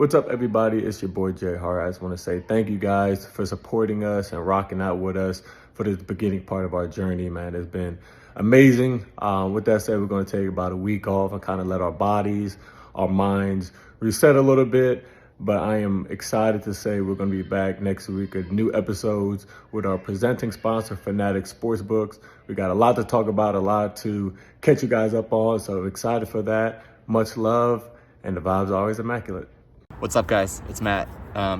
What's up, everybody? It's your boy Jay Hart. I just want to say thank you guys for supporting us and rocking out with us for this beginning part of our journey, man. It's been amazing. With that said, we're going to take about a week off and kind of let our bodies, our minds reset a little bit. But I am excited to say we're going to be back next week with new episodes with our presenting sponsor, Fanatic Sportsbooks. We got a lot to talk about, a lot to catch you guys up on. So excited for that. Much love, and the vibes are always immaculate. What's up, guys? It's Matt.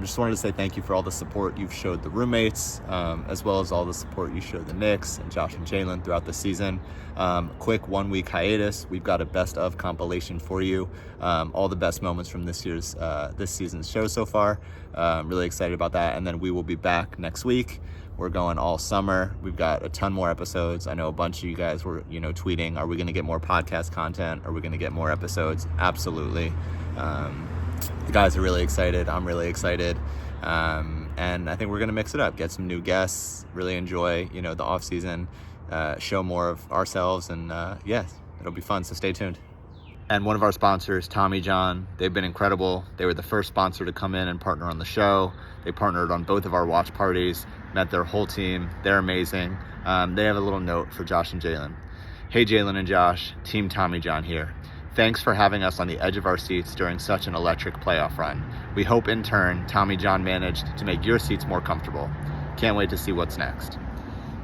Just wanted to say thank you for all the support you've showed the roommates, as well as all the support you showed the Knicks and Josh and Jalen throughout the season. Quick 1 week hiatus. We've got a best of compilation for you. All the best moments from this season's show so far. Really excited about that. And then we will be back next week. We're going all summer. We've got a ton more episodes. I know a bunch of you guys were, tweeting, are we going to get more podcast content? Are we going to get more episodes? Absolutely. The guys are really excited. I'm really excited. And I think we're going to mix it up, get some new guests, really enjoy, the off season, show more of ourselves. And it'll be fun. So stay tuned. And one of our sponsors, Tommy John, they've been incredible. They were the first sponsor to come in and partner on the show. They partnered on both of our watch parties, met their whole team. They're amazing. They have a little note for Josh and Jalen. Hey, Jalen and Josh, Team Tommy John here. Thanks for having us on the edge of our seats during such an electric playoff run. We hope in turn, Tommy John managed to make your seats more comfortable. Can't wait to see what's next.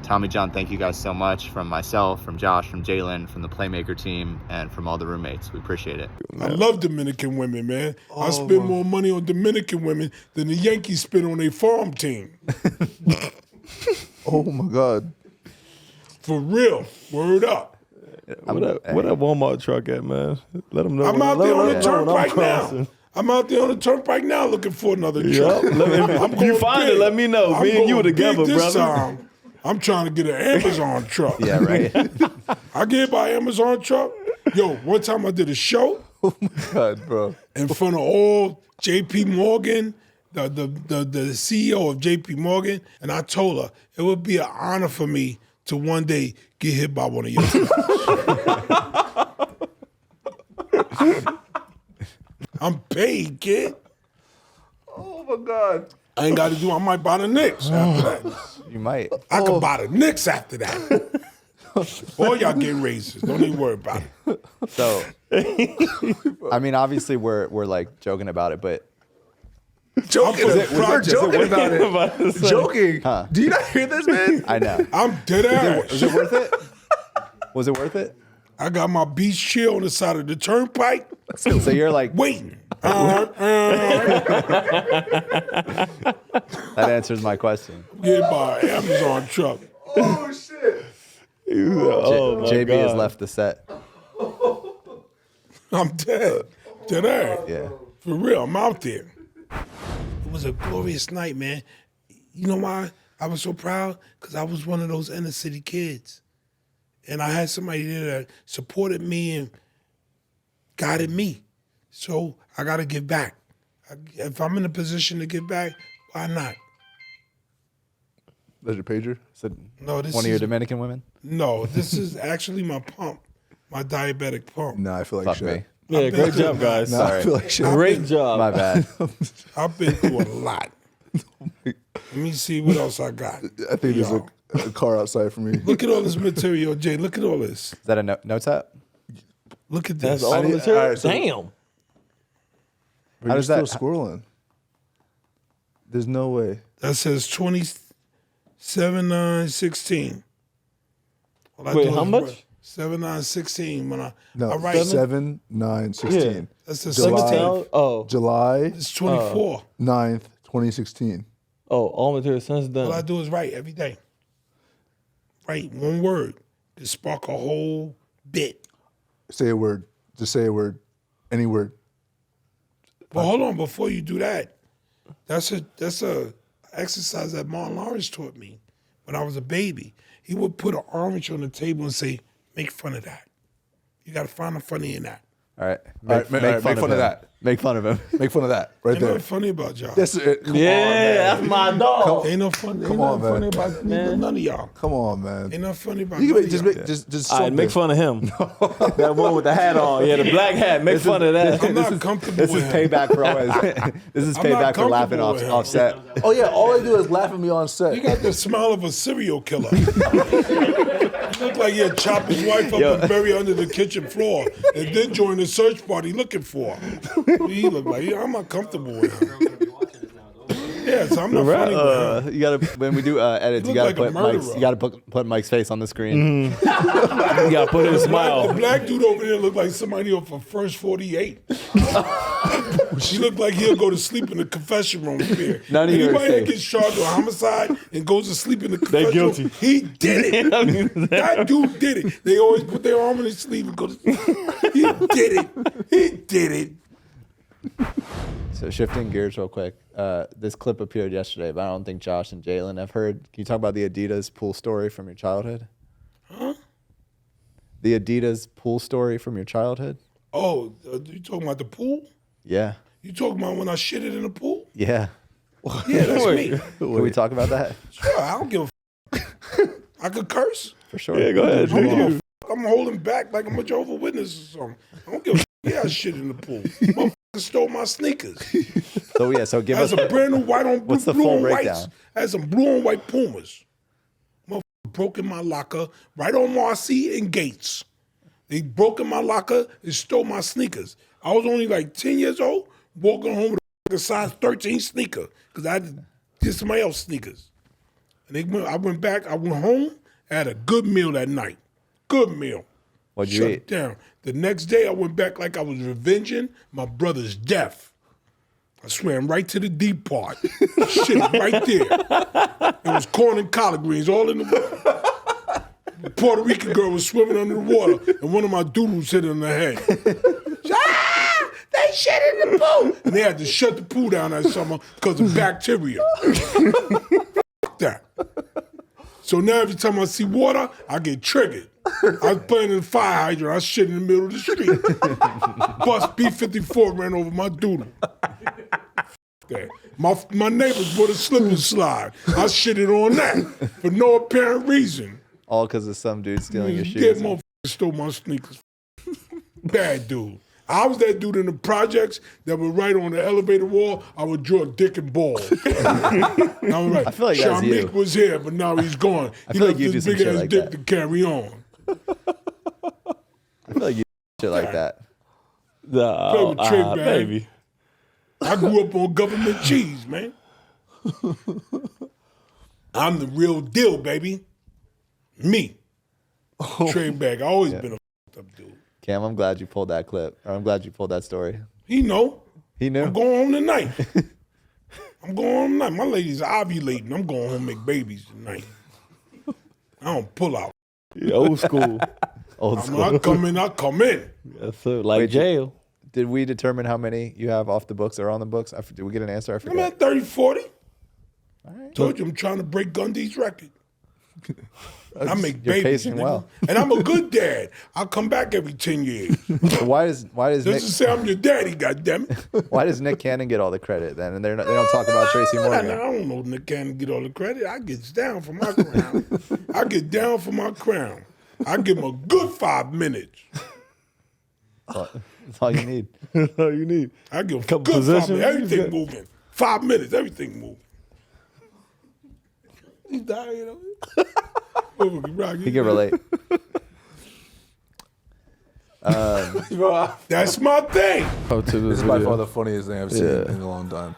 Tommy John, thank you guys so much from myself, from Josh, from Jalen, from the Playmaker team, and from all the roommates. We appreciate it. I love Dominican women, man. I spend more money on Dominican women than the Yankees spend on their farm team. Oh, my God. For real. Word up. Where that Walmart truck at, man? Let them know. I'm out there on the turnpike now. I'm out there on the turnpike now looking for another truck. If you find it, let me know. Me and you are together, brother. I'm trying to get an Amazon truck. Yeah, right. I get by Amazon truck. Yo, one time I did a show. Oh, my God, bro. In front of all JP Morgan, the CEO of JP Morgan, and I told her it would be an honor for me to one day get hit by one of your I'm paid, kid. Oh, my God. I ain't got to do, I might buy the Knicks after that. You might. I could buy the Knicks after that. All y'all getting raises. Don't even worry about it. So, I mean, obviously we're like joking about it, but Joking. We're joking about it. Joking. Huh. Do you not hear this, man? I know. I'm dead ass. Was it worth it? Was it worth it? I got my beach chair on the side of the turnpike. So you're like waiting. That answers my question. Get by Amazon truck. Oh, shit. JB has left the set. I'm dead. Dead ass. Yeah. For real, I'm out there. It was a glorious night, man. You know why I was so proud? Because I was one of those inner city kids. And I had somebody there that supported me and guided me. So I got to give back. If I'm in a position to give back, why not? That's your pager? No, this One of your Dominican women? No, this is actually my pump, my diabetic pump. Nah, I feel like Fuck shit. me. Yeah, great job, guys. Nah, I feel like shit. Great job. My bad. I've been through a lot. Let me see what else I got. I think there's a car outside for me. Look at all this material, Jay. Look at all this. Is that a notes app? Look at this. That's all the material. all right, so- Damn. How does still that- scrolling? There's no way. That says 27/9/16. Wait, how much? 7/9/16. When I No, write 7, 9, 16. That's the July. 16th. Oh, July It's 24. 9th, 2016. all material since then. All I do is write every day. Write one word to spark a whole bit. Say a word. Just say a word. Any word. But hold on, before you do that, that's a exercise that Martin Lawrence taught me when I was a baby. He would put an orange on the table and say, make fun of that. You got to find the funny in that. All right. Make fun of that. Make fun of him. Make fun of that right Ain't there. nothing funny about y'all. That's it. Come on, That's my dog. Ain't no fun. Come on, man. Funny about none of y'all. Come on, man. Ain't nothing funny about You none can of just y'all. All right, make fun of him. That one with the hat on. Yeah, the black hat. Make fun of that. I'm not comfortable This with is him. payback for always. This is I'm payback not for laughing comfortable with him. offset. Oh yeah, all I do is laugh at me on set. He got the smile of a serial killer. He looked like he had chopped his wife up and buried her under the kitchen floor and then joined the search party looking for her. He looked like, I'm not comfortable with him. Yes, I'm not funny with him. You gotta when we do edits, You you look gotta like a put Mike's. murderer. You gotta put Mike's face on the screen. You got to put his The smile. black dude over there looked like somebody off of First 48. He looked like he'll go to sleep in the confession room here. None of you are Anybody that safe. gets charged with homicide and goes to sleep in the confession guilty. room, he did it. That dude did it. They always put their arm in his sleeve and go to sleep. He did it. He did it. So shifting gears real quick. This clip appeared yesterday, but I don't think Josh and Jalen have heard. Can you talk about the Adidas pool story from your childhood? Huh? The Adidas pool story from your childhood? Oh, you talking about the pool? Yeah. You talking about when I shitted in the pool? Yeah. Yeah, that's me. Can we talk about that? Sure, I don't give a I could curse. For sure. Yeah, go ahead. I don't give a f- I'm holding back like I'm a Jehovah's Witness or something. I don't give a f- Yeah, I shit in the pool. Motherfucker stole my sneakers. So yeah, so give Has us a brand new white on blue, What's the blue full on whites. breakdown? Has some blue on white Pumas. Motherfucker broke in my locker right on Marcy and Gates. They broke in my locker and stole my sneakers. I was only like 10 years old, walking home with a size 13 sneaker because I had to get somebody else's sneakers. And I went back, I went home, had a good meal that night. Good meal. What'd you Shut eat? it down. The next day, I went back like I was revenging my brother's death. I swam right to the deep part. Shit, right there. It was corn and collard greens all in the water. The Puerto Rican girl was swimming under the water, and one of my doodles hit her in the head. They shit in the pool. And they had to shut the pool down that summer because of bacteria. Fuck that. So now every time I see water, I get triggered. I was playing in the fire hydrant. I shit in the middle of the street. Bus B-54 ran over my doodle. That. My neighbors bought a slip and slide. I shitted on that for no apparent reason. All because of some dude stealing your Dead shoes. motherfucker stole my sneakers. Bad dude. I was that dude in the projects that would write on the elevator wall, I would draw dick and balls. I was like, I feel like that's you. Sharmeek was here, but now he's gone. He feel left like you do this some big shit ass like dick that. to carry on. I feel like you shit like that. Play with Trey, man. baby. I grew up on government cheese, man. I'm the real deal, baby. Me. Trey bag. I always been a fucked up dude. Cam, I'm glad you pulled that clip. Or I'm glad you pulled that story. He know. He knew. I'm going home tonight. I'm going home tonight. My lady's ovulating. I'm going home and make babies tonight. I don't pull out. Yeah, old school. Old When school. I come in, I come in. That's it, like Wait, jail. Did we determine how many you have off the books or on the books? Did we get an answer? I I'm forgot. at 30, 40. Told you I'm trying to break Gundy's record. I make You're babies, pacing nigga. well. And I'm a good dad. I'll come back every 10 years. So why does Nick Doesn't say I'm your daddy, goddammit. why does Nick Cannon get all the credit then? And they don't talk about Tracy I Morgan. don't know Nick Cannon get all the credit. I get down for my crown. I get down for my crown. I give him a good 5 minutes. That's all you need. That's all you need. I give him a Couple good 5 possessions. minutes. Everything moving. 5 minutes, everything moving. He's dying, you know. He can relate. That's my thing. Oh, to This this is by video. far the funniest thing I've seen Yeah. in a long time.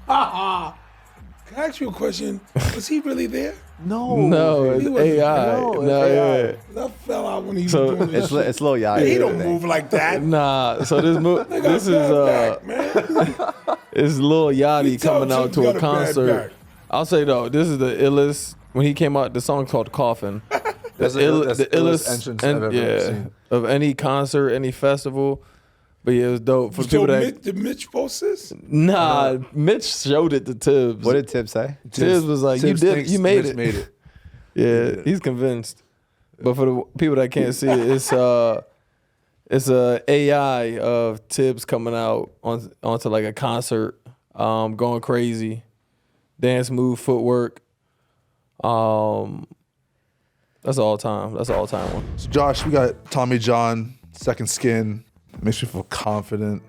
Can I ask you a question? Was he really there? No, it's He wasn't- AI. no, No, it's yeah. AI. That fell out when he So, was doing this shit. It's Lil Yachty. He don't move like that. Nah, so this is Back, man. it's Lil Yachty You tell coming him out he's to got a a bad concert. back. I'll say though, this is the illest. When he came out, the song's called "Coffin." That's the illest entrance I've ever seen. of any concert, any festival. But yeah, it was dope for So people that. did Mitch post this? Nah, Mitch showed it to Thibs. What did Tibbs say? Tibbs was like, Tibbs you thinks made Mitch it. made it. Yeah, he's convinced. But for the people that can't see it, it's a AI of Thibs coming out onto like a concert, going crazy, dance move, footwork. That's all time. That's all time one. So Josh, we got Tommy John, second skin. Makes me feel confident,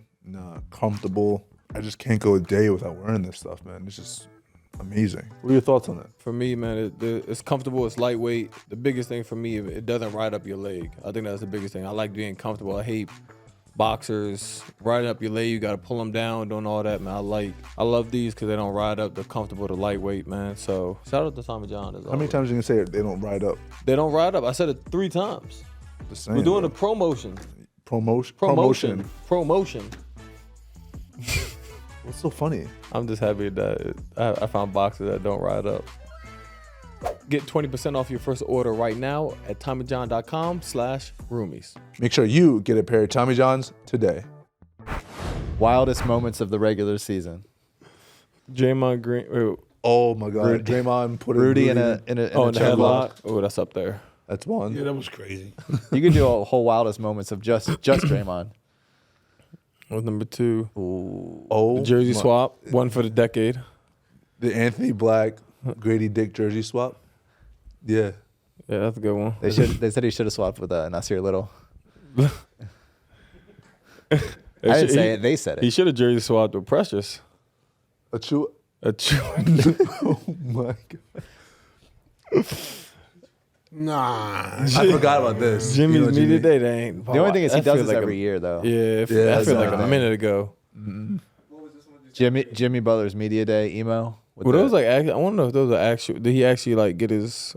comfortable. I just can't go a day without wearing this stuff, man. It's just amazing. What are your thoughts on that? For me, man, it's comfortable. It's lightweight. The biggest thing for me, it doesn't ride up your leg. I think that's the biggest thing. I like being comfortable. I hate boxers riding up your leg. You got to pull them down, doing all that, man. I love these because they don't ride up. They're comfortable. They're lightweight, man. So shout out to Tommy John. How many times are you gonna say it? They don't ride up? They don't ride up. I said it 3 times. The same. We're doing a promotion. Promotion. What's so funny? I'm just happy that I found boxers that don't ride up. Get 20% off your first order right now at TommyJohn.com/roomies. Make sure you get a pair of Tommy Johns today. Wildest moments of the regular season. Draymond Green. Oh my God, Draymond put Rudy in a headlock. Oh, that's up there. That's one. Yeah, that was crazy. You could do a whole wildest moments of just Draymond. What's number 2? Oh, The jersey swap. One for the decade. The Anthony Black, Grady Dick jersey swap. Yeah. Yeah, that's a good one. They said he should have swapped with Nasir Little. I didn't say it. They said it. He should have jersey swapped with Precious. A chew. Oh my God. Nah. I forgot about this. Jimmy's You know, media day, they ain't. The only thing is he That does feels this like every year, though. Yeah, Yeah, that feels like that's a minute ago. Jimmy Butler's media day emo. Well, those like I want to know if those are actual. Did he actually like get his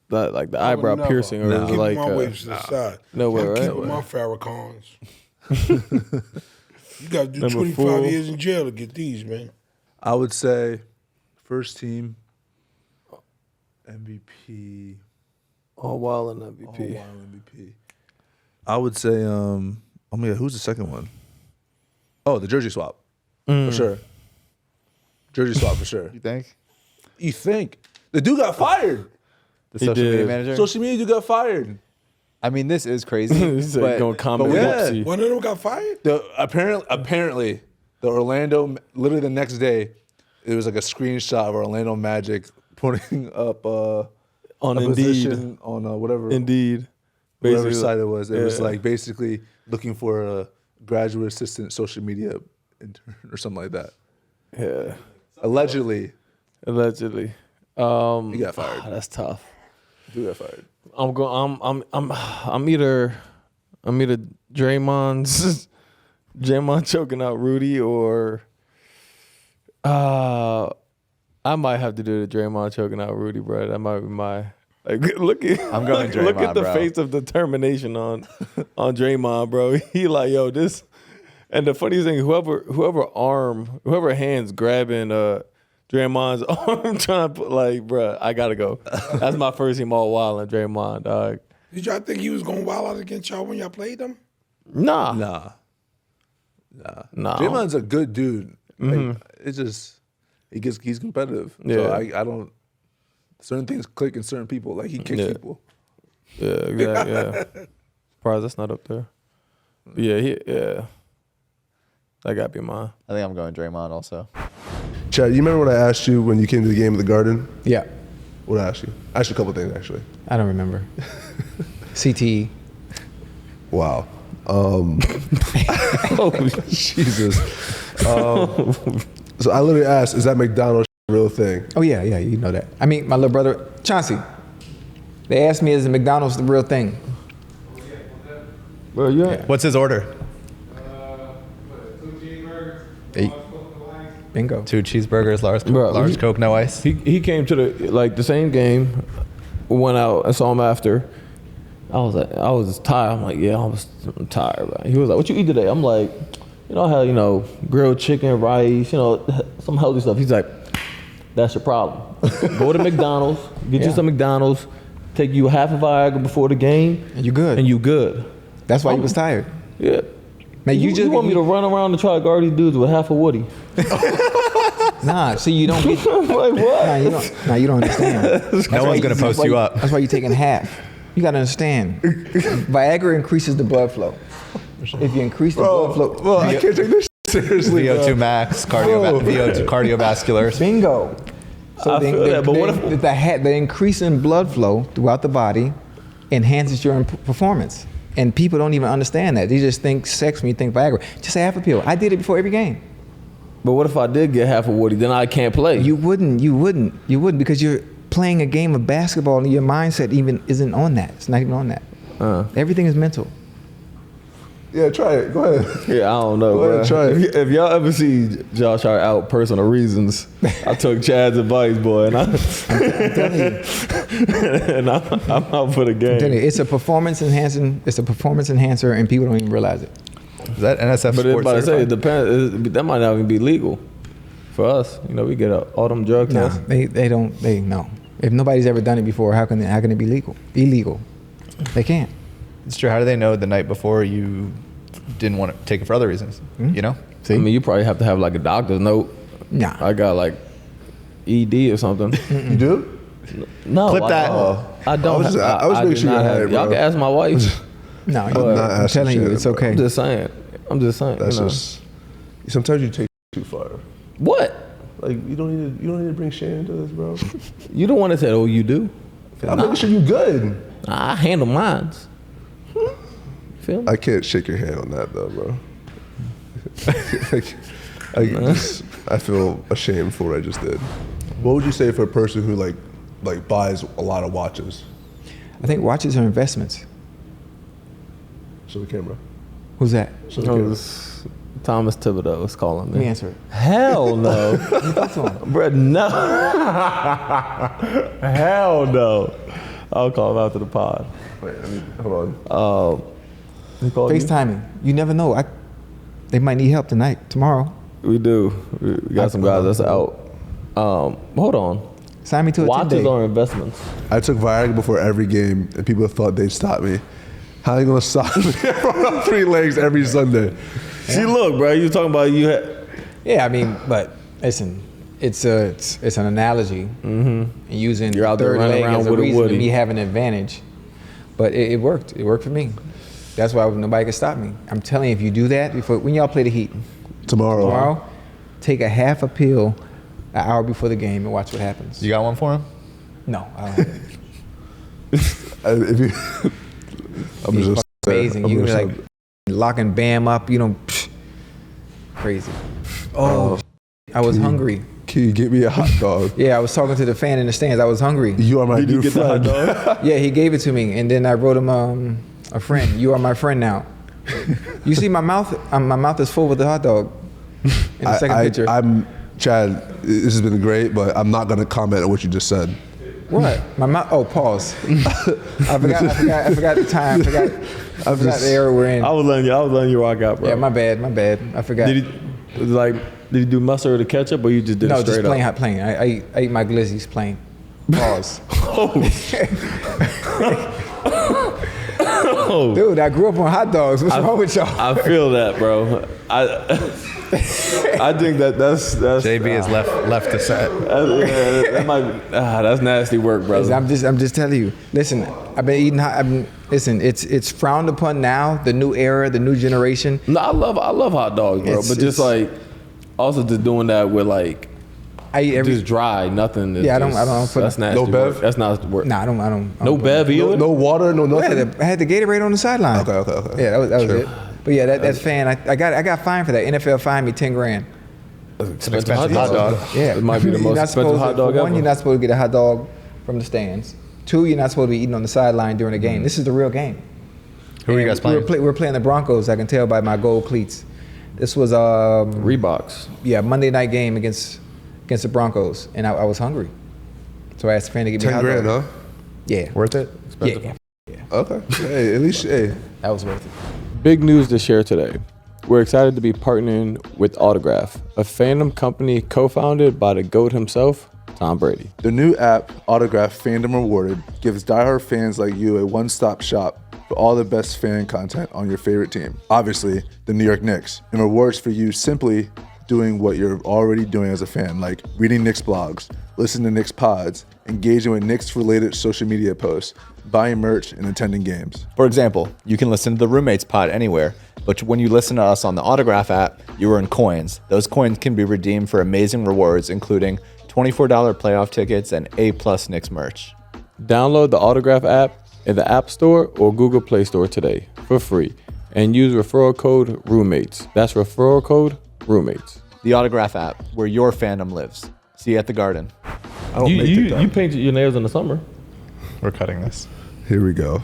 like the eyebrow never. piercing, or Keep was it like my waves to the side. no way, I'm right? keeping my Farrakhan's. You got to do Number 25 4. years in jail to get these, man. I would say first team MVP. All Wild and Oh, MVP. wow, MVP. I would say, oh my God, who's the second one? Oh, the jersey swap. For sure. Jersey swap for sure. You think? You think? The dude got fired. The He social media did. manager? Social media dude got fired. I mean, this is crazy. He said but going comment yeah. whoopsie. One of them got fired? Apparently, the Orlando, literally the next day, it was like a screenshot of Orlando Magic putting up On a Indeed. position on whatever Indeed. whatever Basically, site it was. It was yeah. like basically looking for a graduate assistant social media intern or something like that. Yeah. Allegedly, Allegedly. he got fired. That's tough. Dude got fired. I'm either Draymond choking out Rudy, or I might have to do the Draymond choking out Rudy, bro. That might be my look at. I'm going Look Draymond, at the bro. face of determination on Draymond, bro. He like, yo, this. And the funniest thing, whoever hands grabbing Draymond's arm, trying to put bro, I gotta go. That's my first team all wild and Draymond, dog. Did y'all think he was going wild out against y'all when y'all played them? Nah. Nah. Draymond's Draymond's a good dude. Like, it's just he's competitive. So Yeah. I don't. Certain things click in certain people. Like he kicks Yeah. people. Yeah, exactly. Yeah. Surprised that's not up there. But yeah. That gotta be mine. I think I'm going Draymond also. Chad, you remember what I asked you when you came to the game at the Garden? Yeah, What I asked you? I asked you a couple things, actually. I don't remember. CTE. Wow. Jesus. So I literally asked, is that McDonald's a real thing? Oh yeah, you know that. I mean, my little brother Chauncey. They asked me, is the McDonald's the real thing? Bro, What's his order? 8. Bingo. 2 cheeseburgers, large Bro, Coke, no ice. He came to the same game, went out, I saw him after. I was tired. I'm like, yeah, I'm tired, bro. He was like, what you eat today? I'm like, I had, grilled chicken, rice, some healthy stuff. He's like, that's your problem. Go to McDonald's, get you some McDonald's, take you half a Viagra before the game. And you good. And you good. That's why you was tired. Yeah. Man, You want me to run around and try to guard these dudes with half a Woody? Nah, see, you don't get. I'm like, what? Nah, you don't understand. No one's gonna post you up. That's why you taking half. You gotta understand. Viagra increases the blood flow. If you increase the blood flow, Well, I can't take this seriously. VO2 max, VO2 cardiovascular. bingo. So I feel that, but what if- the increase in blood flow throughout the body enhances your performance? And people don't even understand that. They just think sex when you think Viagra. Just a half a pill. I did it before every game. But what if I did get half a Woody? Then I can't play. You wouldn't because you're playing a game of basketball and your mindset even isn't on that. It's not even on that. Everything is mental. Yeah, try it. Go ahead. Yeah, I don't know, Go ahead, bro. try it. If y'all ever see Josh Hart out personal reasons, I took Chad's advice, boy, and I'm out for the I'm telling game. you, it's a performance enhancing. It's a performance enhancer, and people don't even realize it. Is that NSF But it's sports about to say, it certified? depends. That might not even be legal for us. You know, we get all them drug No, tests. they don't. They no. If nobody's ever done it before, how can it be legal? Illegal. They can't. It's true. How do they know the night before you didn't want to take it for other reasons? You know? I mean, you probably have to have like a doctor's note. Nah. I got like ED or something. You do? No, Clip I that. don't. I don't. I was do making sure you not had have- it, Y'all bro. can ask my wife. No, not I'm asking telling you, shit, it's bro. okay. I'm just saying. That's you know. just. Sometimes you take it too far. What? Like you don't need to bring shame into this, bro. You don't want to say, oh, you do? I'm making sure you good. I handle mines. Feel me? I can't shake your hand on that though, bro. I feel ashamed for what I just did. What would you say for a person who like buys a lot of watches? I think watches are investments. Show the camera. Who's that? Show the No, camera. it's Thomas Thibodeau is calling Let me me. answer it. Hell no. You talk to him. Bruh, no. Hell no. I'll call him after the pod. Wait, hold on. He called you? FaceTiming. You never know. They might need help tonight, tomorrow. We do. We got some guys that's out. Hold on. Sign me to a 10-day. Watches are investments. I took Viagra before every game, and people thought they'd stop me. How are you gonna stop me from 3 legs every Sunday? See, look, bro. You talking about you had. Yeah, I mean, but listen, it's an analogy. And using You're out there third running leg around as a with a reason Woody. to me having an advantage. But it worked. It worked for me. That's why nobody could stop me. I'm telling you, if you do that when y'all play the Heat tomorrow, take a half a pill an hour before the game and watch what happens. You got one for him? No, I don't. If you, I'm It's just amazing. I'm You just like locking Bam up. You know, crazy. Oh, I was hungry. Can you get me a hot dog? Yeah, I was talking to the fan in the stands. I was hungry. You are my Did you new get the hot friend. dog? Yeah, he gave it to me, and then I wrote him a friend. You are my friend now. You see my mouth? My mouth is full with the hot dog. In the second picture. I'm Chad. This has been great, but I'm not gonna comment on what you just said. What? My mouth? Oh, pause. I forgot the time. I forgot the era we're in. I was letting you rock out, bro. Yeah, my bad. I forgot. Did you do mustard or ketchup, or you just did No, it straight just plain up? hot plain. I eat my glizzies plain. Pause. Oh, Dude, I grew up on hot dogs. What's wrong with y'all? I feel that, bro. I think that's JB is left to set. that might that's nasty work, brother. I'm just telling you. Listen, I've been eating hot. Listen, it's frowned upon now. The new era, the new generation. No, I love hot dogs, bro. But just like also just doing that with like I eat every. just dry, nothing. Yeah, I don't put- That's nasty. No bev? work. That's not work. Nah, I don't. No bev either. No water, no nothing. Yeah, I had the Gatorade on the sideline. Okay. Yeah, that was it. But yeah, that fan, I got fined for that. NFL fined me $10,000. Expensive hot dog. Yeah, It might be the You're most not expensive supposed hot to- dog for one, ever. you're not supposed to get a hot dog from the stands. 2, you're not supposed to be eating on the sideline during the game. This is the real game. Who are you guys playing? We're playing the Broncos. I can tell by my gold cleats. This was Reeboks. Monday night game against the Broncos, and I was hungry, so I asked a friend to get me a hot $10,000, dog. huh? Yeah, Worth it? yeah, Okay. Hey, at least that was worth it. Big news to share today. We're excited to be partnering with Autograph, a fandom company co-founded by the GOAT himself, Tom Brady. The new app, Autograph Fandom Rewarded, gives diehard fans like you a one-stop shop for all the best fan content on your favorite team. Obviously, the New York Knicks, and rewards for you simply doing what you're already doing as a fan, like reading Knicks blogs, listening to Knicks pods, engaging with Knicks-related social media posts, buying merch, and attending games. For example, you can listen to the Roommates pod anywhere, but when you listen to us on the Autograph app, you earn coins. Those coins can be redeemed for amazing rewards, including $24 playoff tickets and A+ Knicks merch. Download the Autograph app in the App Store or Google Play Store today for free and use referral code ROOMMATES. That's referral code ROOMMATES. The Autograph app, where your fandom lives. See you at the Garden. You painted your nails in the summer. We're cutting this. Here we go.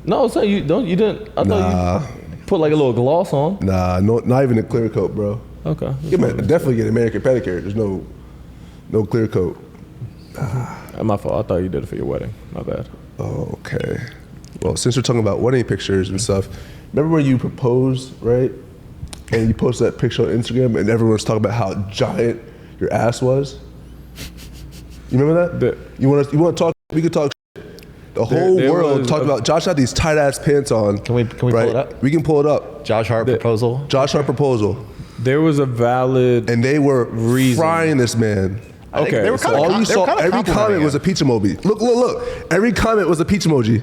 No, so you didn't. I thought you put like a little gloss on. Nah, no, not even a clear coat, bro. Okay. Definitely get American pedicure. There's no clear coat. My fault. I thought you did it for your wedding. My bad. Oh, okay. Well, since we're talking about wedding pictures and stuff, remember when you proposed, right? And you posted that picture on Instagram, and everyone was talking about how giant your ass was. You remember that? You want to talk? We could talk. The whole world talked about Josh had these tight ass pants on. Can we pull it up? We can pull it up. Josh Hart proposal. Josh Hart proposal. There was a valid And they were frying this man. Okay. They were so kinda All you saw, kinda every complimenting comment him. was a peach emoji. Look. Every comment was a peach emoji.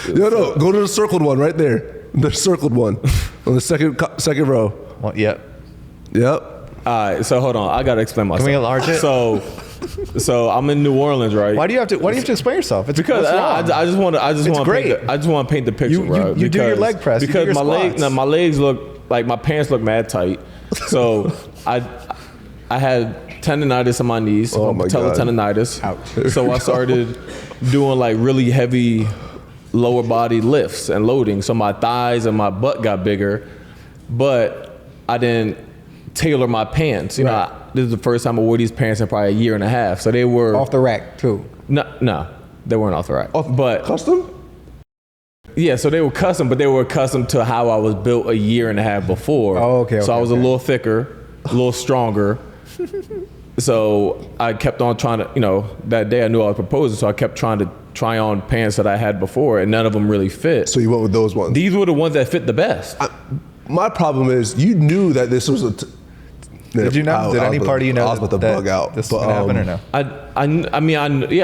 No, go to the circled one right there. The circled one on the second row. Well, yep. Yep. all right, so hold on. I gotta explain myself. we enlarge it? So I'm in New Orleans, right? Why do you have to explain yourself? It's Because what's wrong? I just want to great. paint the picture, right? You do your leg press. You do Because your my squats. my legs look like my pants look mad tight. So I had tendonitis in my knees, Oh my God. tendonitis. Ouch. So I started doing like really heavy lower body lifts and loading. So my thighs and my butt got bigger, but I didn't tailor my pants. You know, this is the first time I wore these pants in probably a year and a half. So they were Off the rack too. no, they weren't off the rack. But Custom? yeah, so they were custom, but they were accustomed to how I was built a year and a half before. Oh, okay, So I was a okay. little thicker, a little stronger. So I kept on trying to, that day I knew I was proposing, so I kept trying to try on pants that I had before, and none of them really fit. So you went with those ones. These were the ones that fit the best. My problem is you knew that this was Did you know? Did any part of you know I was about to that bug out. this was gonna happen or no?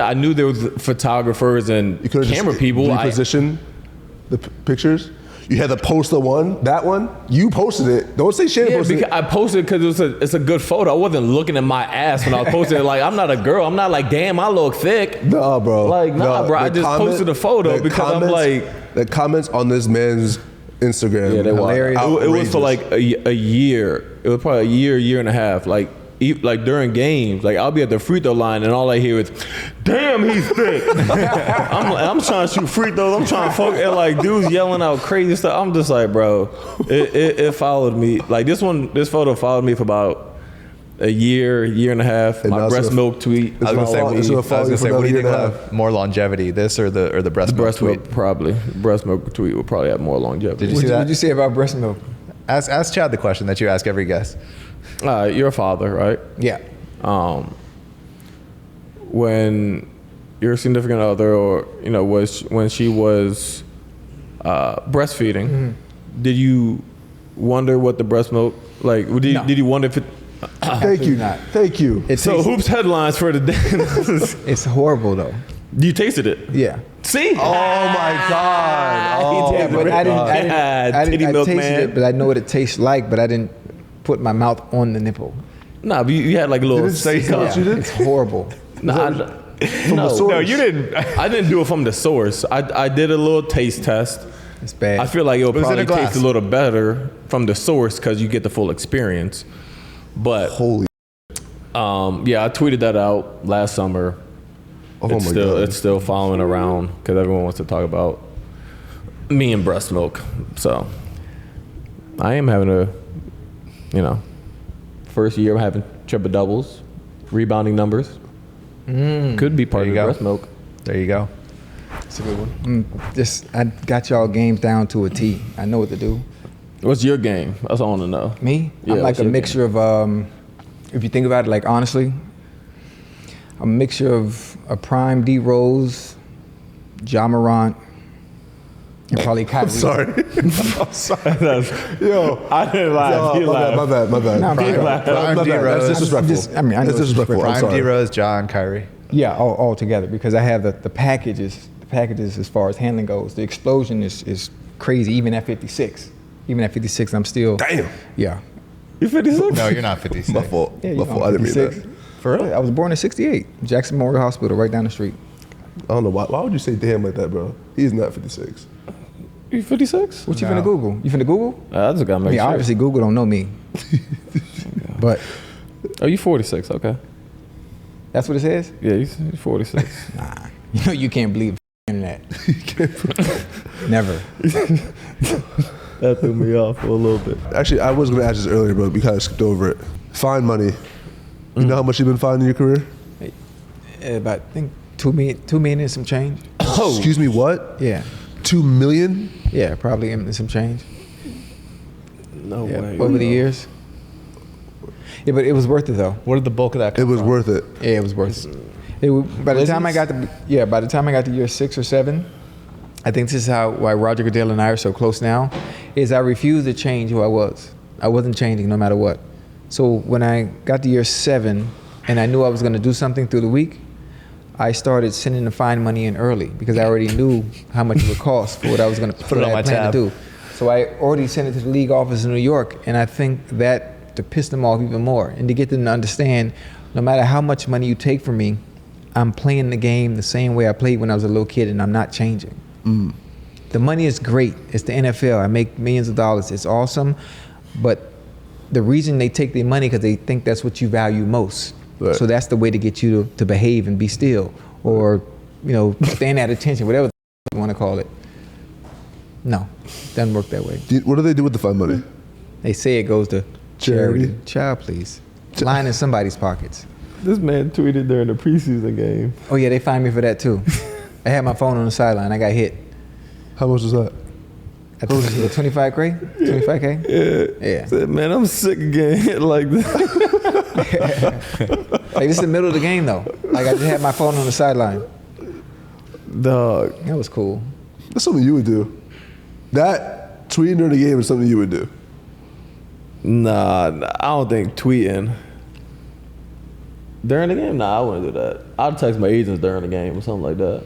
I knew there was photographers and You could have camera just people. repositioned the pictures. You had to post that one. You posted it. Don't say Shannon Yeah, posted because it. I posted because it's a good photo. I wasn't looking at my ass when I was posting it. Like, I'm not a girl. I'm not like, damn, I look thick. Nah, bro. Like, nah, bro. I The just posted a photo because I'm like. The comments on this man's Instagram. Yeah, they were Hilarious. It was for like a year. It was probably a year and a half. Like during games, like I'll be at the free throw line and all I hear is, "Damn, he's thick." I'm trying to shoot free throws. I'm trying to focus, and like dudes yelling out crazy stuff. I'm just like, bro, it followed me. Like this photo followed me for about a year and a half. And My now breast it's milk tweet. it's gonna fall- it's gonna fall- I was gonna say, for what do you another think year will and a have more longevity, this or the breast milk breast tweet? milk probably. Breast milk tweet will probably have more longevity. Did you see that? What'd you say about breast milk? Ask Chad the question that you ask every guest. You're a father, right? Yeah. When your significant other, or when she was breastfeeding, did you wonder what the breast milk like? Did you wonder if it? Thank you. not. Thank you. So hoops headlines for the day. It's horrible though. You tasted it? Yeah. See? Oh my God. Oh, He Yeah, but I titty milk tasted man. it, but I know what it tastes like, but I didn't put my mouth on the nipple. Nah, but you had like a little. Did it say cup. what you did? It's horrible. Nah, No, you didn't. I didn't do it from the source. I did a little taste test. It's bad. I feel like it'll It was in probably a glass. taste a little better from the source because you get the full experience. But Holy. I tweeted that out last summer. Oh my God. It's still following around because everyone wants to talk about me and breast milk. So I am having first year I'm having triple doubles, rebounding numbers. Could be part There of you the go. breast milk. There you go. It's a good one. I got y'all games down to a T. I know what to do. What's your game? That's all I want to know. Me? Yeah, I'm like what's a your mixture of, if you think about it, like honestly, a mixture of a prime D Rose, Ja Morant, And probably Kyrie. I'm sorry. Yo, I didn't laugh. He laughed. my bad. No, My bad. D. That's Rose. disrespectful. I know That's it's disrespectful. I'm Prime sorry. D Rose, John, Kyrie. Yeah, all together because I have the packages. The packages as far as handling goes. The explosion is crazy. Even at 56. Even at 56, I'm still. Damn. Yeah. You 56? No, you're not 56. My fault. Yeah, My fault. I didn't mean 56. that. For real? I was born in 68. Jackson Memorial Hospital, right down the street. I don't know why would you say damn like that, bro? He's not 56. You 56? What you finna Google? You finna Google? I just gotta I make mean, sure. obviously Google don't know me. But Oh, you 46? Okay. that's what it says? Yeah, you 46. Nah. You know you can't believe the internet. Never. That threw me off for a little bit. Actually, I was gonna ask this earlier, but we kind of skipped over it. Fine money. You know how much you've been fined in your career? About, I think, 2 million and some change. Oh. Excuse me, what? Yeah. 2 million? Yeah, probably and some change. No Yeah, way. over the years. Yeah, but it was worth it though. Where did the bulk of that It come was from? worth it. Yeah, it was worth it. By the time I got to year 6 or 7, I think this is why Roger Goodell and I are so close now, is I refused to change who I was. I wasn't changing no matter what. So when I got to year 7 and I knew I was going to do something through the week, I started sending the fine money in early because I already knew how much it would cost for what I was going to Put it on my tab. to do. So I already sent it to the league office in New York, and I think that to piss them off even more and to get them to understand, no matter how much money you take from me, I'm playing the game the same way I played when I was a little kid, and I'm not changing. The money is great. It's the NFL. I make millions of dollars. It's awesome, but the reason they take their money because they think that's what you value most. Right. So that's the way to get you to behave and be still, or stand at attention, whatever you want to call it. No, doesn't work that way. What do they do with the fine money? They say it goes to Charity. Child, please. Lying in somebody's pockets. This man tweeted during the preseason game. Oh yeah, they fined me for that too. I had my phone on the sideline. I got hit. How much was that? I think it was 25K? 25K? Yeah. Said, man, I'm sick of getting hit like this. Like, this is the middle of the game though. Like, I just had my phone on the sideline. Dog. That was cool. That's something you would do. That tweeting during the game is something you would do. Nah, I don't think tweeting. During the game? Nah, I wouldn't do that. I'd text my agents during the game or something like that.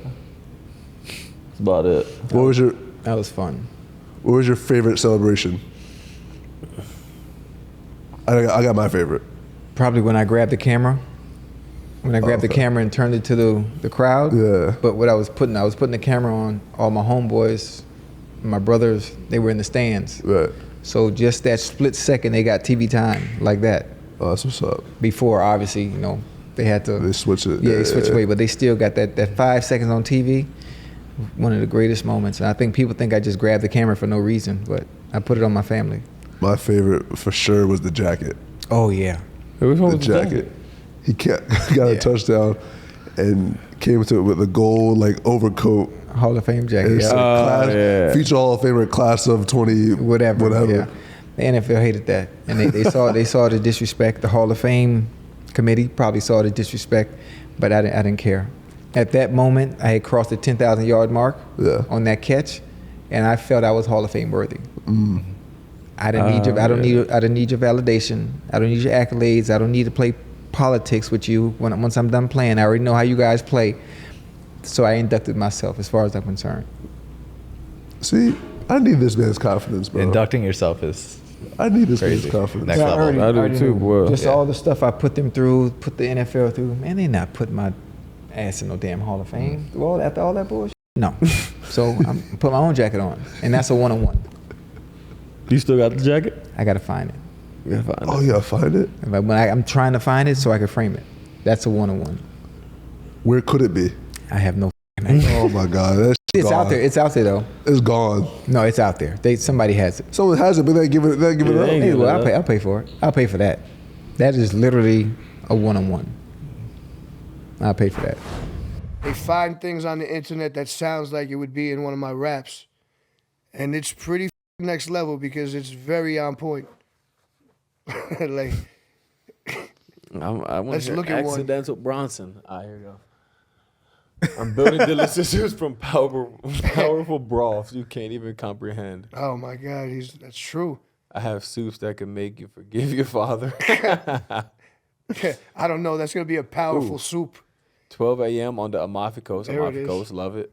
That's about it. That was fun. What was your favorite celebration? I got my favorite. Probably when I grabbed the camera. When I grabbed the camera and turned it to the crowd. Yeah. But what I was putting the camera on all my homeboys, my brothers, they were in the stands. Right. So just that split second, they got TV time like that. Oh, that's what's up. Before, obviously, they had to. They switch it. Yeah, they switch away, but they still got that 5 seconds on TV. One of the greatest moments. And I think people think I just grabbed the camera for no reason, but I put it on my family. My favorite for sure was the jacket. Oh yeah. The jacket. He got a touchdown and came to it with a gold overcoat. Hall of Fame jacket. And it Yeah. said future Hall of Famer class of 20 Whatever. Yeah. The NFL hated that, and they saw the disrespect. The Hall of Fame committee probably saw the disrespect, but I didn't care. At that moment, I had crossed the 10,000 yard mark on that catch, and I felt I was Hall of Fame worthy. I didn't need I don't need your validation. I don't need your accolades. I don't need to play politics with you. Once I'm done playing, I already know how you guys play. So I inducted myself, as far as I'm concerned. See, I need this man's confidence, bro. Inducting yourself is I need this crazy. man's confidence. Next level. I do too, boy. Just all the stuff I put them through, put the NFL through. Man, they not putting my ass in no damn Hall of Fame. Well, after all that bullshit, no. So I'm put my own jacket on, and that's a one-on-one. You still got the jacket? I gotta find it. You gotta find it. Oh, you gotta find it? When I'm trying to find it so I can frame it. That's a one-on-one. Where could it be? I have no idea. Oh my God, that's It's gone. out there. It's out there though. It's gone. No, it's out there. Somebody has it. Someone has it, but they give it up. ain't Hey, gonna well, let I'll pay for it. I'll pay for that. That is literally a one-on-one. I'll pay for that. They find things on the internet that sounds like it would be in one of my raps. And it's pretty next level because it's very on point. I want Let's to look hear at one. accidental Bronson. Here you go. I'm building delicious soups from powerful broths you can't even comprehend. Oh my God, that's true. I have soups that can make you forgive your father. I don't know. That's gonna be a powerful soup. 12 a.m. on the Amalfi Coast. There it Amalfi is. Coast, love it.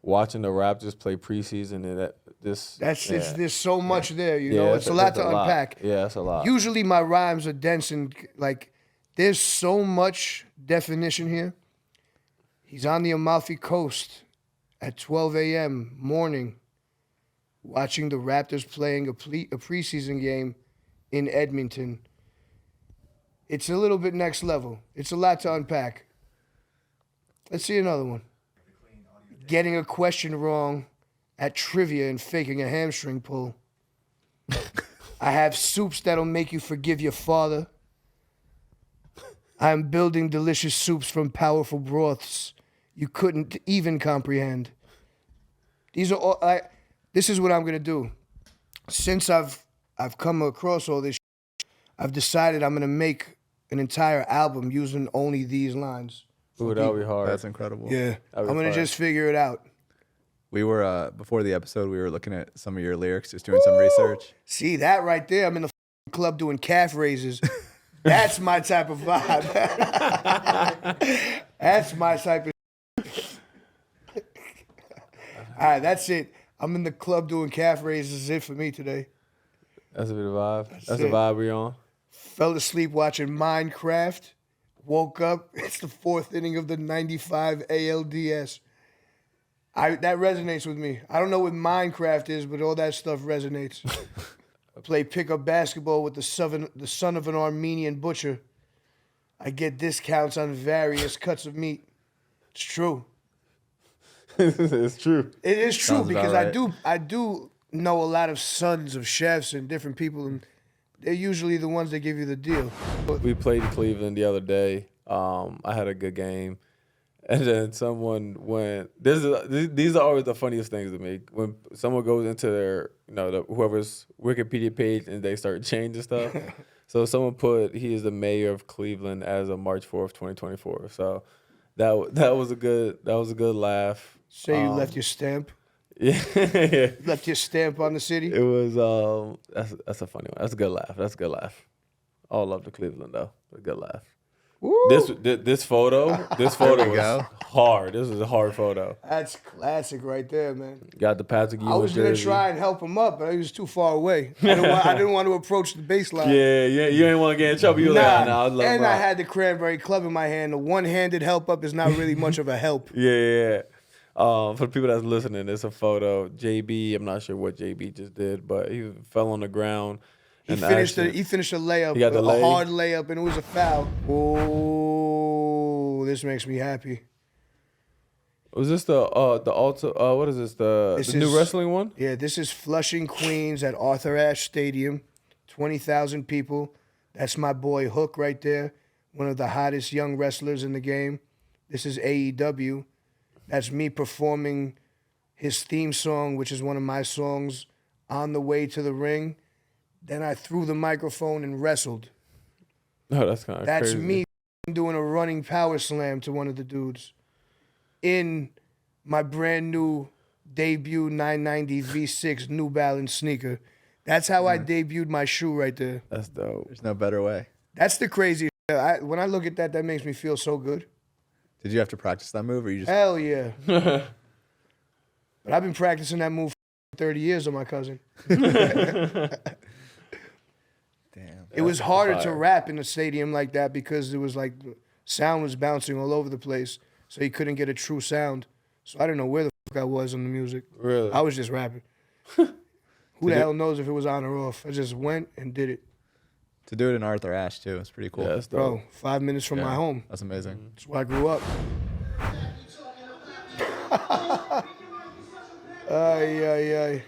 Watching the Raptors play preseason and There's so much there. You know, it's a lot to unpack. Yeah, that's a lot. Usually my rhymes are dense and like there's so much definition here. He's on the Amalfi Coast at 12 a.m. morning, watching the Raptors playing a preseason game in Edmonton. It's a little bit next level. It's a lot to unpack. Let's see another one. Getting a question wrong at trivia and faking a hamstring pull. I have soups that'll make you forgive your father. I'm building delicious soups from powerful broths you couldn't even comprehend. These are all. This is what I'm gonna do. Since I've come across all this, I've decided I'm gonna make an entire album using only these lines. Ooh, that would be hard. That's incredible. Yeah, I'm gonna just figure it out. We were before the episode. We were looking at some of your lyrics, just doing some research. See that right there? I'm in the club doing calf raises. That's my type of vibe. That's my type of. All right, that's it. I'm in the club doing calf raises. Is it for me today? That's a bit of a vibe. That's the vibe we on. Fell asleep watching Minecraft. Woke up. It's the 4th inning of the 95 ALDS. That resonates with me. I don't know what Minecraft is, but all that stuff resonates. I play pickup basketball with the son of an Armenian butcher. I get discounts on various cuts of meat. It's true. It's true. It is true Sounds because about right. I do know a lot of sons of chefs and different people, and they're usually the ones that give you the deal. We played Cleveland the other day. I had a good game. And then someone went. These are always the funniest things to me. When someone goes into their, whoever's Wikipedia page and they start changing stuff. So someone put he is the mayor of Cleveland as of March 4th, 2024. So that was a good laugh. Say you left your stamp. Yeah, Left your stamp on the city. it was. That's a funny one. That's a good laugh. That's a good laugh. All love to Cleveland though. A good laugh. Woo. This photo was hard. This was a hard photo. That's classic right there, man. Got the Patrick Ewing I was gonna jersey. try and help him up, but he was too far away. I didn't want to approach the baseline. Yeah, you ain't want to get in trouble. You were like, nah, I love and rock. I had the Cranberry Club in my hand. The one-handed help up is not really much of a help. Yeah. For the people that's listening, it's a photo. JB, I'm not sure what JB just did, but he fell on the ground. He finished a layup, He got the lay. hard layup, and it was a foul. Oh, this makes me happy. Was this the altar? What is this? The new wrestling one? Yeah, this is Flushing, Queens at Arthur Ashe Stadium, 20,000 people. That's my boy Hook right there, one of the hottest young wrestlers in the game. This is AEW. That's me performing his theme song, which is one of my songs, on the way to the ring. Then I threw the microphone and wrestled. Oh, that's kind of That's crazy. me doing a running power slam to one of the dudes in my brand new debut 990 V6 New Balance sneaker. That's how I debuted my shoe right there. That's dope. There's no better way. That's the crazy. When I look at that, that makes me feel so good. Did you have to practice that move, or you just? Hell yeah. But I've been practicing that move for 30 years on my cousin. Damn. It was harder to rap in a stadium like that because it was like sound was bouncing all over the place, so you couldn't get a true sound. So I didn't know where the fuck I was on the music. Really? I was just rapping. Who the hell knows if it was on or off? I just went and did it. To do it in Arthur Ashe too, it's pretty cool. Yeah, that's dope. Bro, 5 minutes from my home. That's amazing. That's where I grew up. Ay.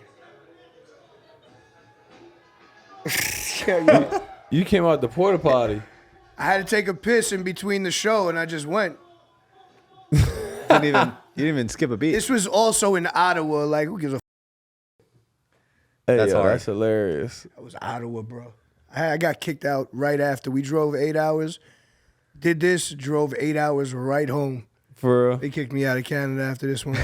Yeah. You came out the porta potty. I had to take a piss in between the show, and I just went. You didn't even skip a beat. This was also in Ottawa. Like, who gives a Hey, That's hard. That's hilarious. That was Ottawa, bro. I got kicked out right after. We drove 8 hours, did this, drove 8 hours right home. For real? They kicked me out of Canada after this one.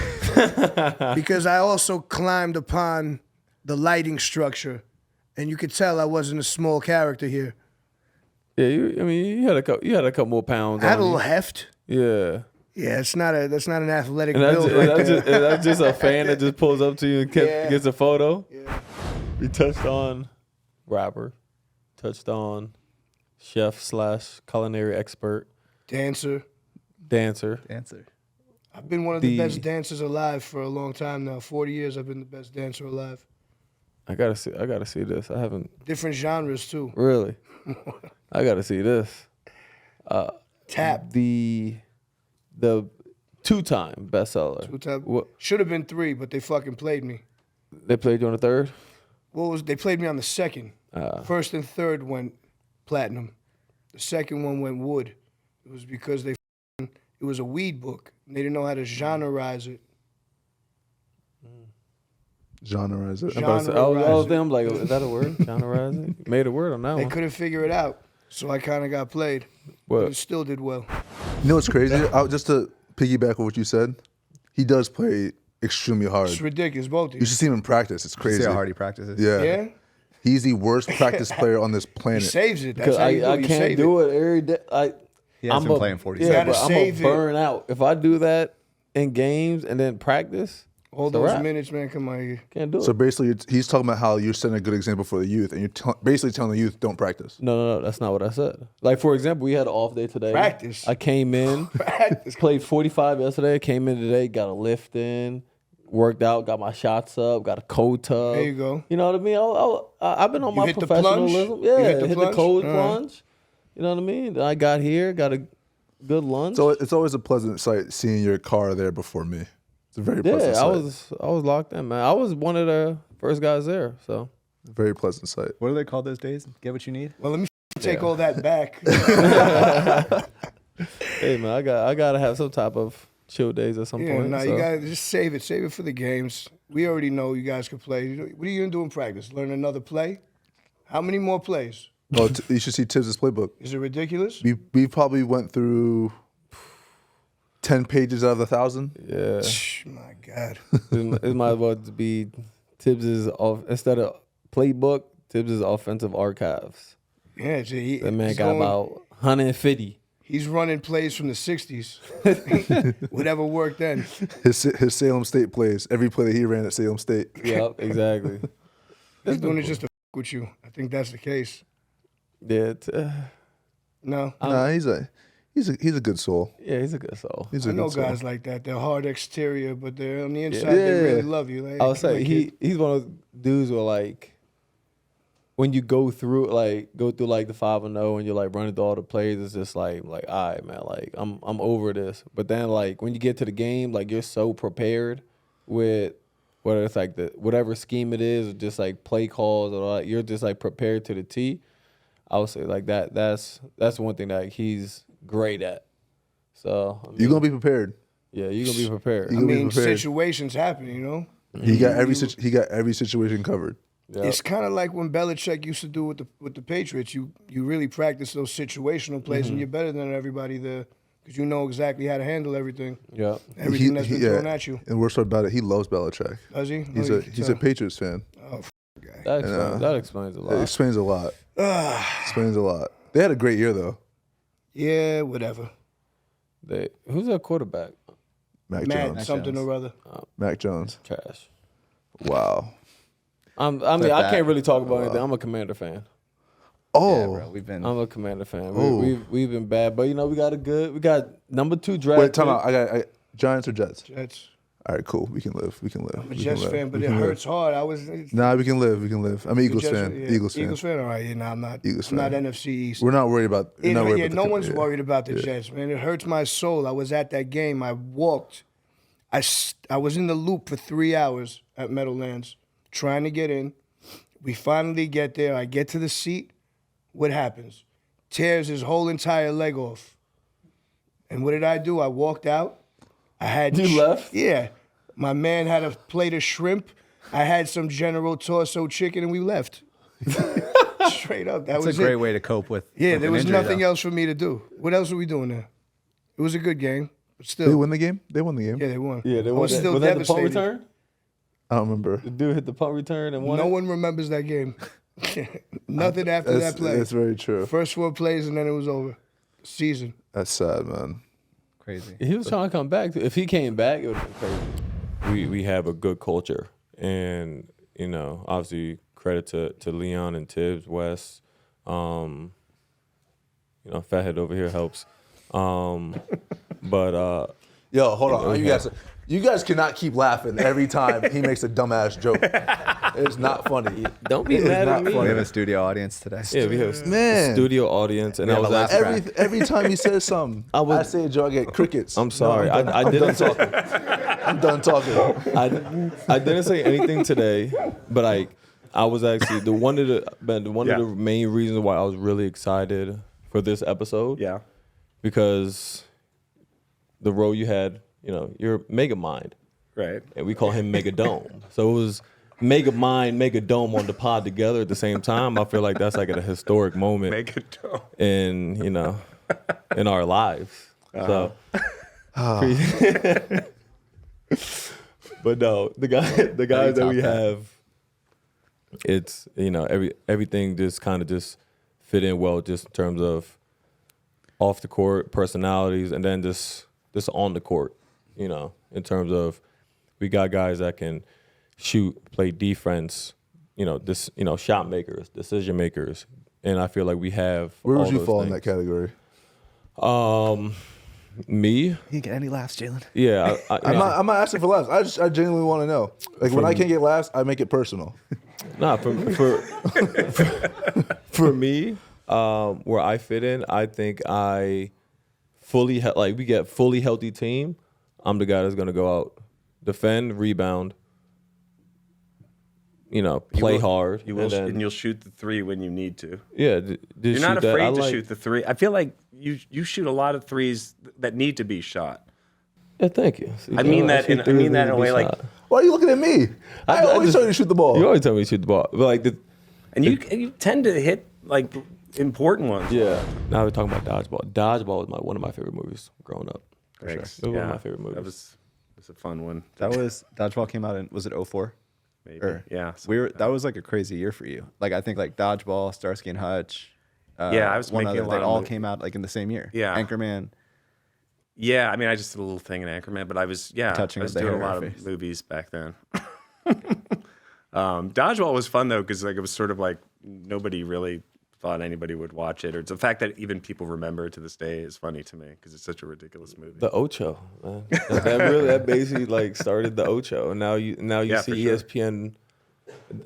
Because I also climbed upon the lighting structure. And you could tell I wasn't a small character here. Yeah, you had a couple more pounds. I had on a little you. heft. Yeah. Yeah, that's not an athletic And build right there. that's just a fan that just pulls up to you and Yeah. gets a photo. Yeah. We touched on rapper, touched on chef / culinary expert, Dancer. dancer. I've been one of the best dancers alive for a long time now. 40 years I've been the best dancer alive. I gotta see this. I haven't Different genres too. really. I gotta see this. Tap. The two-time bestseller. What, Should have been 3, but they fucking played me. they played you on the third. They played me on the second. First and third went platinum. The second one went wood. It was because it was a weed book. And they didn't know how to genreize it. Genreize it. I was them like, is that a word? Genreize it? Made a word on that They one. couldn't figure it out. So I kind of got played. What? But it still did well. You know what's crazy? Just to piggyback on what you said, he does play extremely hard. It's ridiculous, both of You you. should see him in practice. It's crazy. See how hard he practices. Yeah. Yeah? He's the worst practice player on this He planet. saves it. That's Because how you do I it. You can't save do it every day. He has been playing 40 Yeah, gotta but I'm save gonna it. burn out if I do that in games and then practice. All it's a those wrap. minutes, man, come on here. Can't do it. So basically, he's talking about how you're setting a good example for the youth, and you're basically telling the youth don't practice. No, that's not what I said. Like, for example, we had an off day today. Practice. I came in, Practice. played 45 yesterday, came in today, got a lift in, worked out, got my shots up, got a cold tub. There you go. You know what I mean? I've been on You my hit the plunge? professionalism. You Yeah, hit the hit the plunge? cold All right. plunge. You know what I mean? Then I got here, got a good lunch. So it's always a pleasant sight seeing your car there before me. It's a very pleasant yeah, sight. I was locked in, man. I was one of the first guys there, so. Very pleasant sight. What do they call those days? Get what you need? Well, let me take all that back. Hey man, I gotta have some type of chill days at some Yeah, point. no, so. you gotta just save it. Save it for the games. We already know you guys can play. What are you gonna do in practice? Learn another play? How many more plays? Oh, you should see Thibs' playbook. Is it ridiculous? We probably went through 10 pages out of 1,000. Yeah. My God. It might as well be Thibs' instead of playbook, Thibs' offensive archives. Yeah, That man got about 150. He's running plays from the 60s. Whatever worked then. His Salem State plays. Every play that he ran at Salem State. Yep, exactly. He's doing it just to with you. I think that's the case. Yeah, No. Nah, he's a good soul. yeah, he's a good soul. He's a I know good soul. guys like that. They're hard exterior, but they're on the inside. They really love you. Like, I would come say on, kid. he's one of those dudes where like when you go through like the 5-0 and you're like running through all the plays, it's just like all right, man, like I'm over this. But then like when you get to the game, like you're so prepared with whether it's like whatever scheme it is, or just like play calls or like you're just like prepared to the T. I would say like that's one thing that he's great at. So I mean, You're gonna be prepared. yeah, you're gonna be prepared. You I gonna be mean, prepared. situations happen, you know? He got every situation covered. Yep. It's kind of like when Belichick used to do with the Patriots. You really practice those situational plays, and you're better than everybody there because you know exactly how to handle everything. Yeah. Everything that's been thrown at you. And worst part about it, he loves Belichick. Does he? He's a Patriots fan. That explains a lot. It explains a lot. Explains a lot. They had a great year though. Yeah, whatever. Who's their quarterback? Mac Matt Jones. something or other. Mac Jones. Trash. Wow. I can't really talk about anything. I'm a Commander fan. Oh, Yeah, bro. We've been. I'm a Commander fan. Oh. We've been bad, but we got number 2 draft. wait, time pick. out. I got Giants or Jets. Jets. All right, cool. We can live. We can live. I'm a We Jets can live. fan, but We it can live. hurts hard. Nah, we can live. We can live. I'm an Eagles Jets, fan. yeah. Eagles fan. Eagles fan. All right, yeah, no, I'm not. Eagles I'm not fan. NFC East. We're not worried about. We're not worried about no the- one's yeah. worried about the Jets, man. It hurts my soul. I was at that game. I walked. I was in the loop for 3 hours at Meadowlands trying to get in. We finally get there. I get to the seat. What happens? Tears his whole entire leg off. And what did I do? I walked out. I had You left? Yeah. My man had a plate of shrimp. I had some General Torso chicken, and we left. Straight up. That That's was a great it. way to cope with. Yeah, with there an was injury, nothing though. else for me to do. What else were we doing there? It was a good game. But They still, win the game. They won the game. yeah, they won. Yeah, they I won. was Was still that the punt devastated. return? I don't remember. The dude hit the punt return and won No it? one remembers that game. Nothing after that play. That's very true. First 4 plays and then it was over. Season. That's sad, man. Crazy. He was trying to come back. If he came back, it would have been crazy. We have a good culture, and obviously credit to Leon and Thibs, Wes. Fathead over here helps. But Yo, hold on. You guys cannot keep laughing every time he makes a dumbass joke. It's not funny. Don't be It is mad not at me. funny. We have a studio audience today. yeah, we have Man. a studio audience, and We I have was a laugh actually, track. Every time he says something, I say a joke, I get crickets. I'm sorry. No, I didn't done talking. I'm done talking. I didn't say anything today, but I was actually one of the main reasons why I was really excited for this episode. Yeah. Because the role you had, you're Megamind. Right. And we call him Megadome. So it was Megamind, Megadome on the pod together at the same time. I feel like that's like a historic moment Megadome. in our lives. So but no, the guys that we have, it's everything just kind of just fit in well, just in terms of off the court personalities, and then just on the court, in terms of we got guys that can shoot, play defense, shot makers, decision makers, and I feel like we have. Where would all you those fall in things. that category? Me? You didn't get any laughs, Jalen. Yeah, I'm not asking for laughs. I genuinely want to know. Like when I can't get laughs, I make it personal. Nah, for me, where I fit in, I think I fully we get fully healthy team. I'm the guy that's gonna go out, defend, rebound, play hard. You will, and you'll shoot the 3 when you need to. Yeah, You're not afraid to shoot the 3. I feel like you shoot a lot of 3s that need to be shot. Yeah, thank you. See, I mean that in a way like. Why are you looking at me? I always tell you to shoot the ball. You always tell me to shoot the ball, but and you tend to hit like important ones. Yeah. Now we're talking about Dodgeball. Dodgeball was one of my favorite movies growing up. Thanks. It was one of my favorite movies. That was a fun one. Dodgeball came out was it 04? Maybe. Yeah. That was like a crazy year for you. Like I think like Dodgeball, Starsky and Hutch. I was one making other. a lot They of all movies. came out like in the same year. Yeah. Anchorman. Yeah, I mean, I just did a little thing in Anchorman, but I was Touching I was of the doing a hair lot on of face. movies back then. Dodgeball was fun though, because like it was sort of like nobody really thought anybody would watch it, or it's the fact that even people remember it to this day is funny to me because it's such a ridiculous movie. The Ocho, man. that basically like started the Ocho, and now you see for sure. ESPN.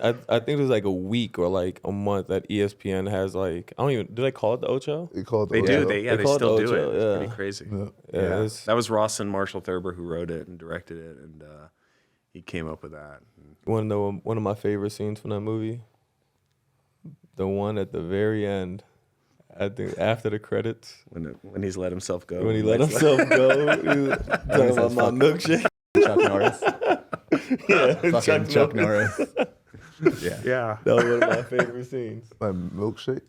I think it was like a week or like a month that ESPN has like do they call it the Ocho? They call it the They do. Ocho. They call it still the do it. Ocho, It's yeah. pretty crazy. Yeah. Yeah, That was Ross and Marshall Thurber who wrote it and directed it, and he came up with that. One of my favorite scenes from that movie? The one at the very end, I think after the credits. When he's let himself go. When he let himself go. He was talking about my milkshake. Chuck Norris. Fucking Chuck Norris. Yeah. That was one of my favorite scenes. My milkshake.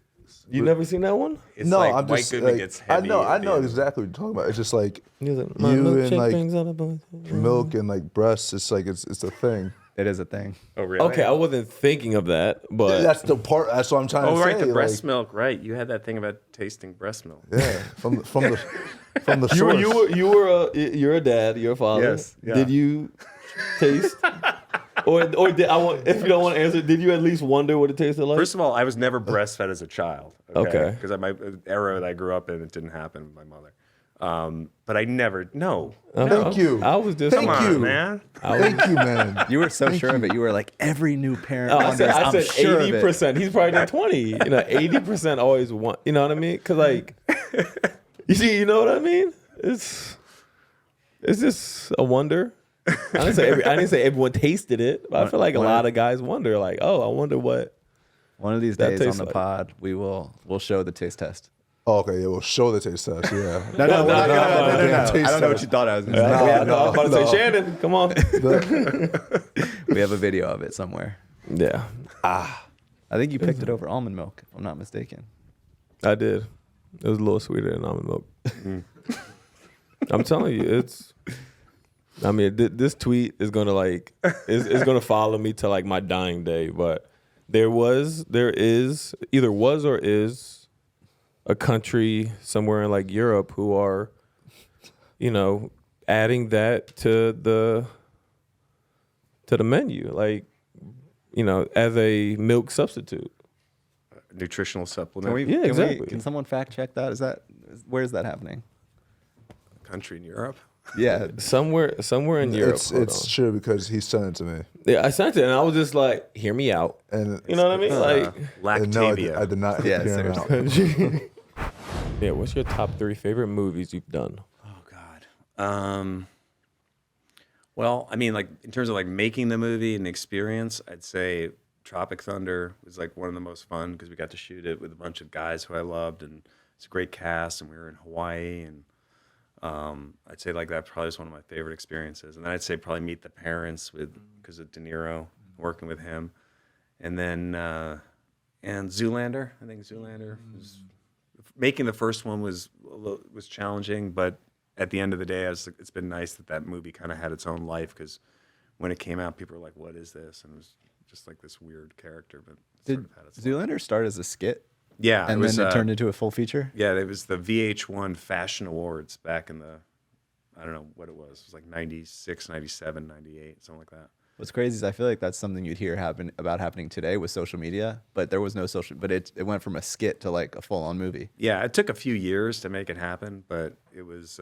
You never seen that one? It's No, like I'm White just Goodman like, gets heavy. I know exactly what you're talking about. It's just like He was like, my you and milkshake like brings out a bunch of- milk and like breasts. It's like it's a thing. It is a thing. Oh, really? Okay, I wasn't thinking of that, but That's the part. That's what I'm trying to say. right, the breast like, milk. Right, you had that thing about tasting breast milk. Yeah, from the source. you're a dad, you're a father. Yes, yeah. Did you taste, or if you don't want to answer, did you at least wonder what it tasted like? First of all, I was never breastfed as a child. Okay. Because my era that I grew up in, it didn't happen with my mother. But I never. No. Thank you. I was just Thank Come you. on, man. Thank you, man. You were so sure of it. You were like every new parent. I said I'm sure of it. 80%. He's probably done 20. 80% always want. You know what I mean? Because like, you know what I mean? It's just a wonder. I didn't say everyone tasted it, but I feel like a lot of guys wonder, like, oh, I wonder what. One of these that days on tastes the like. pod, we'll show the taste test. Oh, okay, yeah, we'll show the taste test. Yeah. No, we're not gonna. No. taste I don't know what test. you thought I was going to say. I was about to say, Shannon, come on. We have a video of it somewhere. Yeah, I think you picked it over almond milk, if I'm not mistaken. I did. It was a little sweeter than almond milk. I'm telling you, it's. I mean, this tweet is gonna is gonna follow me to like my dying day. But there is a country somewhere in like Europe who are, adding that to the menu, like, as a milk substitute. Nutritional supplement. Exactly. Can someone fact check that? Where is that happening? Country in Europe. Yeah, somewhere in Europe. It's true because he sent it to me. Yeah, I sent it and I was just like, "Hear me out." And you know what I mean? Like, Lactavia. No, I did not hear him out. Yeah, what's your top 3 favorite movies you've done? Oh God. Well, I mean, like in terms of like making the movie and experience, I'd say Tropic Thunder was like one of the most fun because we got to shoot it with a bunch of guys who I loved, and it's a great cast, and we were in Hawaii, and I'd say like that probably was one of my favorite experiences. And then I'd say probably Meet the Parents because of De Niro, working with him, and then and Zoolander. I think Zoolander was making the first one was challenging, but at the end of the day, it's been nice that movie kind of had its own life because when it came out, people were like, "What is this?" And it was just like this weird character. But did Zoolander start as a skit? Yeah, and then it turned into a full feature. Yeah, it was the VH1 Fashion Awards back in the, I don't know what it was. It was like 96, 97, 98, something like that. What's crazy is I feel like that's something you'd hear happening today with social media, but there was no social. But it went from a skit to like a full-on movie. Yeah, it took a few years to make it happen, but it was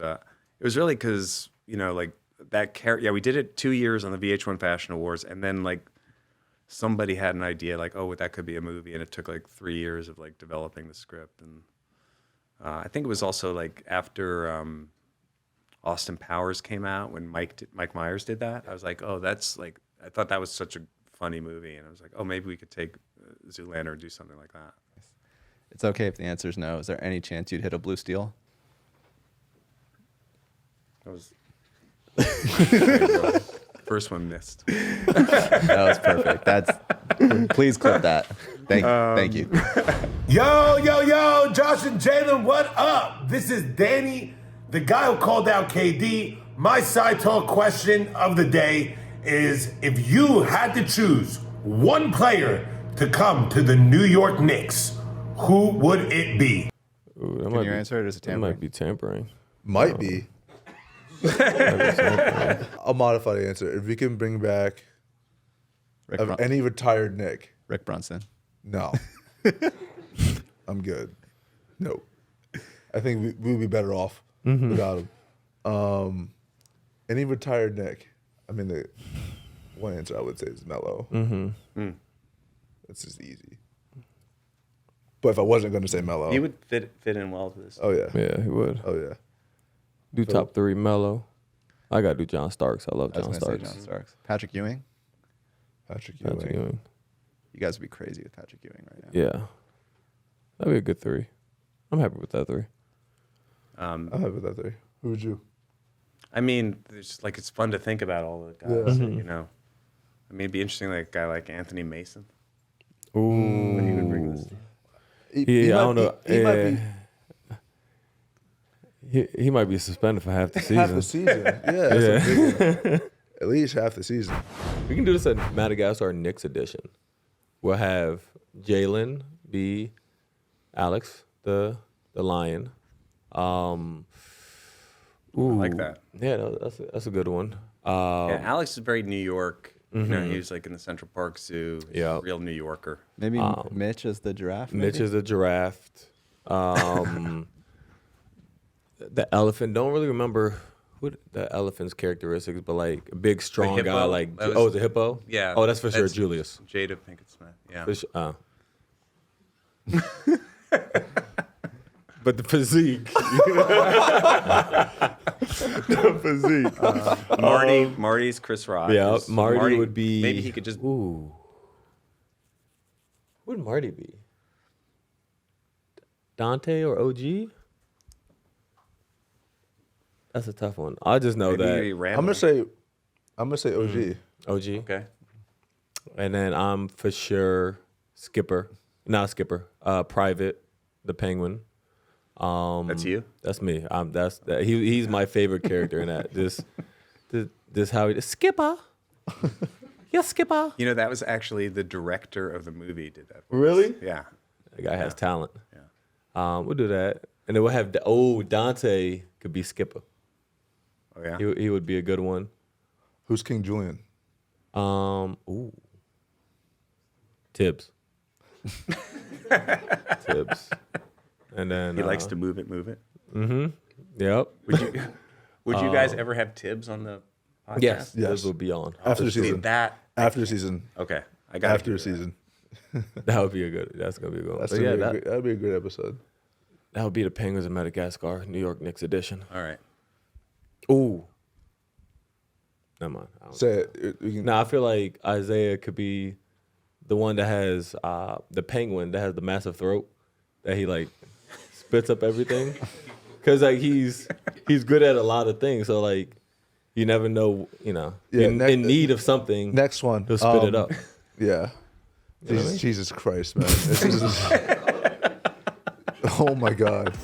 really because like that character. Yeah, we did it 2 years on the VH1 Fashion Awards, and then like somebody had an idea like, oh, that could be a movie, and it took like 3 years of like developing the script. And I think it was also like after Austin Powers came out when Mike Myers did that. I was like, oh, that's like, I thought that was such a funny movie, and I was like, oh, maybe we could take Zoolander and do something like that. It's okay if the answer is no. Is there any chance you'd hit a Blue Steel? That was first one missed. That was perfect. Please clip that. Thank you. Yo, Josh and Jalen, what up? This is Danny, the guy who called out KD. My side talk question of the day is, if you had to choose one player to come to the New York Knicks, who would it be? Ooh, Can you answer it as a tampering? That might be tampering. Might be. I'll modify the answer. If we can bring back any retired Knick. Rick Brunson. No. I'm good. No. I think we'd be better off without him. Any retired Knick. I mean, the one answer I would say is Melo. That's just easy. But if I wasn't going to say Melo, He would fit in well to this. Oh yeah. Yeah, he would. Oh yeah. Do top 3 Melo. I gotta do John Starks. I love John Starks. John Starks. Patrick Ewing. Patrick Ewing. You guys would be crazy with Patrick Ewing right now. Yeah, that'd be a good 3. I'm happy with that 3. I'm happy with that 3. Who would you? I mean, it's fun to think about all the guys. I mean, it'd be interesting, like a guy like Anthony Mason. Ooh. What he would bring this. I don't know. He might be suspended for half the season. Half the season. Yeah. That's a big one. At least half the season. We can do this at Madagascar Knicks edition. We'll have Jalen be Alex, the lion. I like that. Yeah, no, that's a good one. Yeah, Alex is very New York. He was like in the Central Park Zoo. He's a real New Yorker. Maybe Mitch as the giraffe. Mitch is the giraffe. The elephant. Don't really remember what the elephant's characteristics, but like a big, strong guy. Like it's a hippo. Yeah. Oh, that's for sure. Julius. Jada Pinkett Smith. Yeah. But the physique. The physique. Marty's Chris Rock. Yeah, Marty would be. Maybe he could just. Ooh. Who would Marty be? Dante or OG? That's a tough one. I just know that. I'm gonna say OG. OG. Okay. And then I'm for sure Skipper. Not Skipper. Private, the Penguin. That's you? That's me. He's my favorite character in that. This how he Skipper. Yes, Skipper. You know, that was actually the director of the movie did that. Really? Yeah. The guy has talent. Yeah. We'll do that. And then we'll have Dante could be Skipper. Oh yeah. He would be a good one. Who's King Julian? Thibs. Thibs. And then He likes to move it. Mm-hmm. Yep. Would you guys ever have Thibs on the podcast? Yes. Thibs will be on. After the See, season. After the season. Okay. I got After the season. That would be that's gonna be a good one. That'd be a great episode. That would be the Penguins of Madagascar, New York Knicks edition. All right. Ooh. Never mind. Say it. I feel like Isaiah could be the one that has the penguin that has the massive throat that he like spits up everything. Cause like he's good at a lot of things. So like you never know, in need of something. Next one. He'll spit it up. Yeah. Jesus Christ, man. Oh my God.